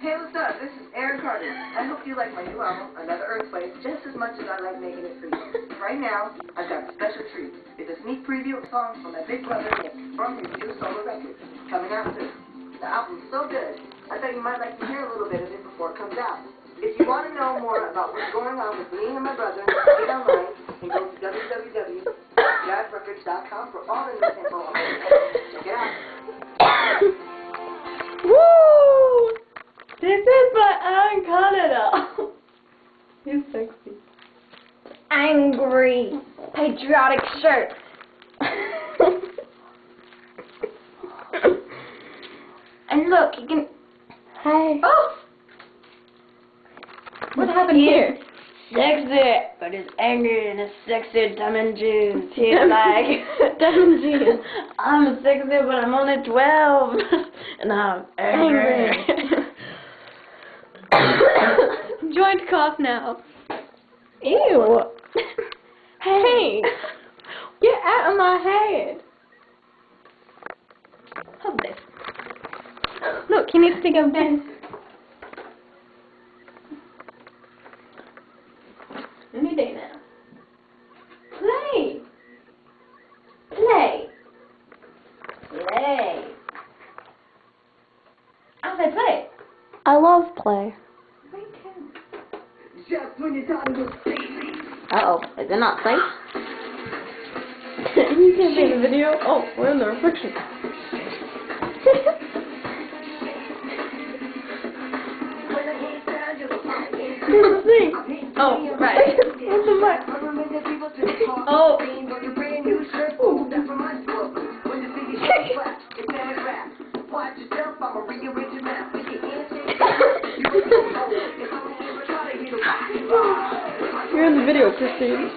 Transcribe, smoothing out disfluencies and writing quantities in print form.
Hey, what's up? This is Aaron Carter. I hope you like my new album, Another Earthquake, just as much as I like making it for you. Right now, I've got a special treat. It's a sneak preview of songs from my big brother Nick from his new solo record, coming out soon. The album's so good, I thought you might like to hear a little bit of it before it comes out. If you want to know more about what's going on with me and my brother, get online and go to www.jazzrecords.com for all the new info on it. Check it out. Woo! This is by Aaron Carter. He's sexy. Angry, patriotic shirt. And look, you can. Hey. Oh! What happened here? Sexy, but it's angry in a sexy dimension. He's like, dimension. I'm sexy, but I'm only 12, and I'm angry. Joint cough now. Ew. Hey, get out of my head. Hold this. Look, he needs to go bed. New day now. Play. Play. Play. I said play. I love play. Me too. Uh-oh. Is it not safe? You can't see the video. Oh, we're in the reflection. What's the thing? Oh, right. What's the mic? Oh. You're in the video, Christine.